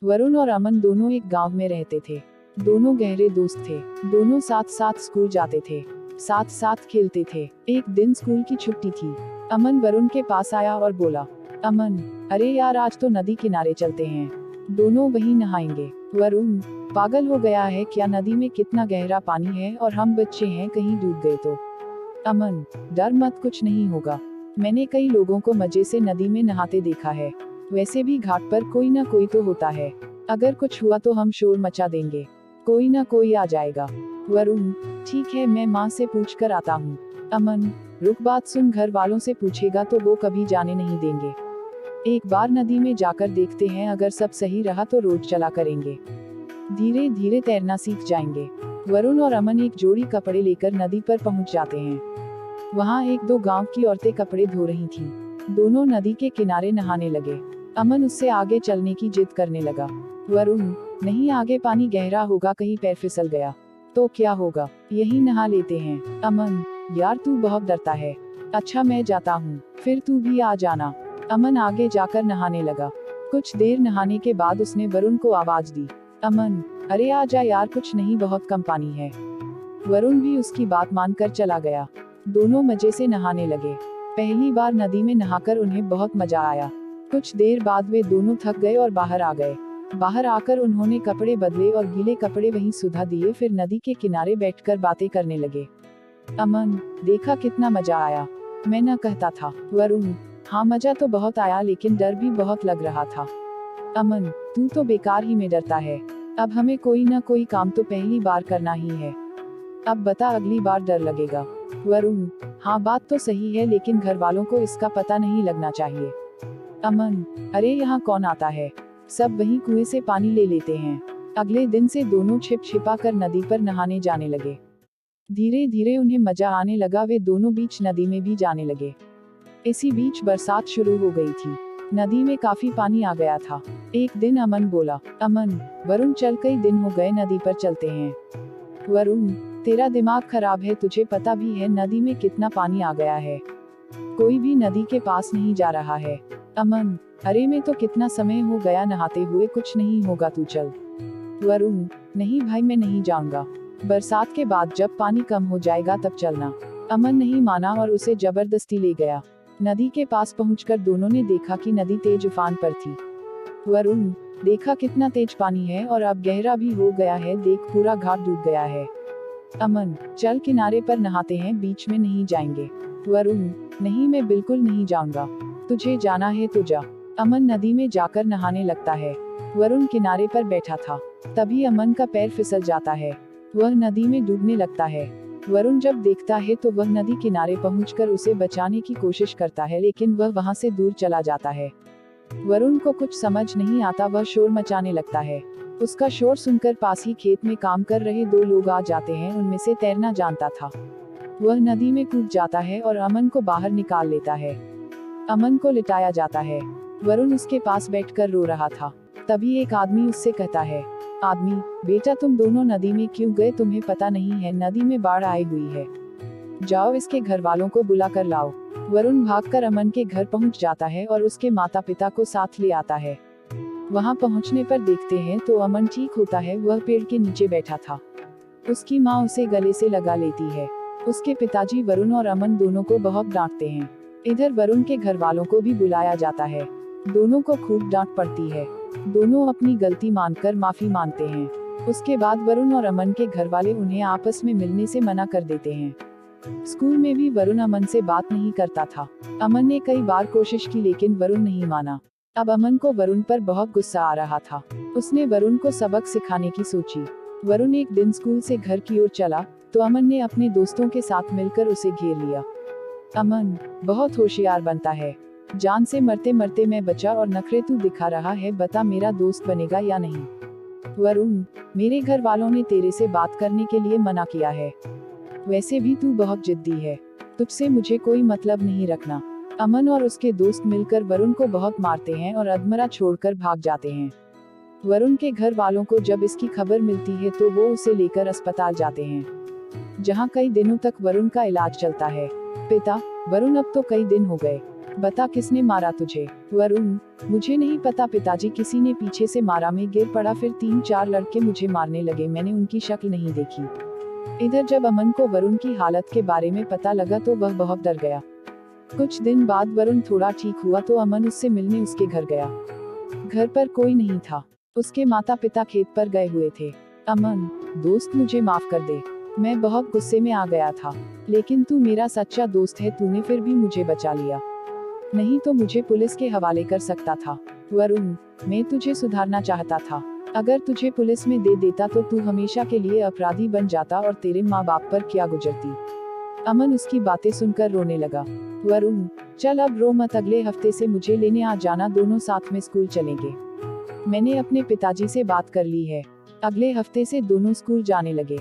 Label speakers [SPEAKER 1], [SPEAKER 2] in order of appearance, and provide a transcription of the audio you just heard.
[SPEAKER 1] वरुण और अमन दोनों एक गांव में रहते थे। दोनों गहरे दोस्त थे। दोनों साथ साथ स्कूल जाते थे, साथ साथ खेलते थे। एक दिन स्कूल की छुट्टी थी। अमन वरुण के पास आया और बोला, अमन, अरे यार आज तो नदी किनारे चलते हैं, दोनों वहीं नहाएंगे। वरुण, पागल हो गया है क्या, नदी में कितना गहरा पानी है और हम बच्चे हैं, कहीं डूब गए तो। अमन, डर मत, कुछ नहीं होगा। मैंने कई लोगों को मजे से नदी में नहाते देखा है। वैसे भी घाट पर कोई ना कोई तो होता है। अगर कुछ हुआ तो हम शोर मचा देंगे, कोई ना कोई आ जाएगा। वरुण, ठीक है, मैं माँ से पूछ कर आता हूँ। अमन, रुक, बात सुन, घर वालों से पूछेगा तो वो कभी जाने नहीं देंगे। एक बार नदी में जाकर देखते हैं, अगर सब सही रहा तो रोज चला करेंगे। धीरे धीरे तैरना सीख जाएंगे। वरुण और अमन एक जोड़ी कपड़े लेकर नदी पर पहुंच जाते हैं। वहाँ एक दो गांव की औरतें कपड़े धो रही थीं। दोनों नदी के किनारे नहाने लगे। अमन उससे आगे चलने की जिद करने लगा। वरुण, नहीं, आगे पानी गहरा होगा, कहीं पैर फिसल गया तो क्या होगा, यही नहा लेते हैं। अमन, यार तू बहुत डरता है। अच्छा मैं जाता हूँ, फिर तू भी आ जाना। अमन आगे जाकर नहाने लगा। कुछ देर नहाने के बाद उसने वरुण को आवाज दी, अमन, अरे आ जा यार, कुछ नहीं, बहुत कम पानी है। वरुण भी उसकी बात मानकर चला गया। दोनों मजे से नहाने लगे। पहली बार नदी में नहाकर उन्हें बहुत मजा आया। कुछ देर बाद वे दोनों थक गए और बाहर आ गए। बाहर आकर उन्होंने कपड़े बदले और गीले कपड़े वहीं सुखा दिए, फिर नदी के किनारे बैठकर बातें करने लगे। अमन, देखा कितना मजा आया, मैं न कहता था। वरुण, हाँ मजा तो बहुत आया, लेकिन डर भी बहुत लग रहा था। अमन, तू तो बेकार ही में डरता है। अब हमें कोई ना कोई काम तो पहली बार करना ही है। अब बता, अगली बार डर लगेगा। वरुण, हाँ बात तो सही है, लेकिन घर वालों को इसका पता नहीं लगना चाहिए। अमन, अरे यहाँ कौन आता है, सब वहीं कुएं से पानी ले लेते हैं। अगले दिन से दोनों छिप छिपा कर नदी पर नहाने जाने लगे। धीरे धीरे उन्हें मजा आने लगा, वे दोनों बीच नदी में भी जाने लगे। इसी बीच बरसात शुरू हो गई थी। नदी में काफी पानी आ गया था। एक दिन अमन बोला, अमन, वरुण चल, कई दिन हो गए, नदी पर चलते हैं। वरुण, तेरा दिमाग खराब है, तुझे पता भी है नदी में कितना पानी आ गया है, कोई भी नदी के पास नहीं जा रहा है। अमन, अरे मैं तो कितना समय हो गया नहाते हुए, कुछ नहीं होगा, तू चल। वरुण, नहीं भाई, मैं नहीं जाऊंगा, बरसात के बाद जब पानी कम हो जाएगा तब चलना। अमन नहीं माना और उसे जबरदस्ती ले गया। नदी के पास पहुंचकर दोनों ने देखा कि नदी तेज उफान पर थी। वरुण, देखा कितना तेज पानी है और अब गहरा भी हो गया है, देख पूरा घाट डूब गया है। अमन, चल किनारे पर नहाते हैं, बीच में नहीं जाएंगे। वरुण, नहीं, मैं बिल्कुल नहीं जाऊंगा, तुझे जाना है तो जा। अमन नदी में जाकर नहाने लगता है। वरुण किनारे पर बैठा था। तभी अमन का पैर फिसल जाता है। वह नदी में डूबने लगता है। वरुण जब देखता है तो वह नदी किनारे पहुंचकर उसे बचाने की कोशिश करता है, लेकिन वह वहां से दूर चला जाता है। वरुण को कुछ समझ नहीं आता, वह शोर मचाने लगता है। उसका शोर सुनकर पास ही खेत में काम कर रहे दो लोग आ जाते हैं, उनमें से तैरना जानता था। वह नदी में कूद जाता है और अमन को बाहर निकाल लेता है। अमन को लिटाया जाता है। वरुण उसके पास बैठकर रो रहा था। तभी एक आदमी उससे कहता है, आदमी, बेटा तुम दोनों नदी में क्यों गए, तुम्हें पता नहीं है नदी में बाढ़ आई हुई है, जाओ इसके घर वालों को बुला कर लाओ। वरुण भागकर अमन के घर पहुंच जाता है और उसके माता पिता को साथ ले आता है। वहां पहुंचने पर देखते हैं तो अमन ठीक होता है, वह पेड़ के नीचे बैठा था। उसकी माँ उसे गले से लगा लेती है। उसके पिताजी वरुण और अमन दोनों को बहुत डांटते हैं। इधर वरुण के घर वालों को भी बुलाया जाता है। दोनों को खूब डांट पड़ती है। दोनों अपनी गलती मानकर माफी मांगते हैं। उसके बाद वरुण और अमन के घर वाले उन्हें आपस में मिलने से मना कर देते हैं। स्कूल में भी वरुण अमन से बात नहीं करता था। अमन ने कई बार कोशिश की, लेकिन वरुण नहीं माना। अब अमन को वरुण पर बहुत गुस्सा आ रहा था। उसने वरुण को सबक सिखाने की सोची। वरुण एक दिन स्कूल से घर की ओर चला तो अमन ने अपने दोस्तों के साथ मिलकर उसे घेर लिया। अमन बहुत होशियार बनता है, जान से मरते मरते मैं बचा और नखरे तू दिखा रहा है, बता मेरा दोस्त बनेगा या नहीं। वरुण, मेरे घर वालों ने तेरे से बात करने के लिए मना किया है, वैसे भी तू बहुत जिद्दी है, तुझसे मुझे कोई मतलब नहीं रखना। अमन और उसके दोस्त मिलकर वरुण को बहुत मारते हैं और अधमरा छोड़कर भाग जाते हैं। वरुण के घर वालों को जब इसकी खबर मिलती है तो वो उसे लेकर अस्पताल जाते हैं, जहां कई दिनों तक वरुण का इलाज चलता है। पिता, वरुण अब तो कई दिन हो गए, बता किसने मारा तुझे? वरुण, मुझे नहीं पता पिताजी, किसी ने पीछे से मारा, मैं गिर पड़ा, फिर 3-4 लड़के मुझे मारने लगे, मैंने उनकी शक्ल नहीं देखी। इधर जब अमन को वरुण की हालत के बारे में पता लगा तो वह बहुत डर गया। कुछ दिन बाद वरुण थोड़ा ठीक हुआ तो अमन उससे मिलने उसके घर गया। घर पर कोई नहीं था, उसके माता पिता खेत पर गए हुए थे। अमन, दोस्त मुझे माफ कर दे, मैं बहुत गुस्से में आ गया था, लेकिन तू मेरा सच्चा दोस्त है, तूने फिर भी मुझे बचा लिया, नहीं तो मुझे पुलिस के हवाले कर सकता था। वरुण, मैं तुझे सुधारना चाहता था, अगर तुझे पुलिस में दे देता तो तू हमेशा के लिए अपराधी बन जाता और तेरे माँ बाप पर क्या गुजरती। अमन उसकी बातें सुनकर रोने लगा। वरुण, चल अब रो मत, अगले हफ्ते से मुझे लेने आ जाना, दोनों साथ में स्कूल चलेंगे। मैंने अपने पिताजी से बात कर ली है, अगले हफ्ते से दोनों स्कूल जाने लगे।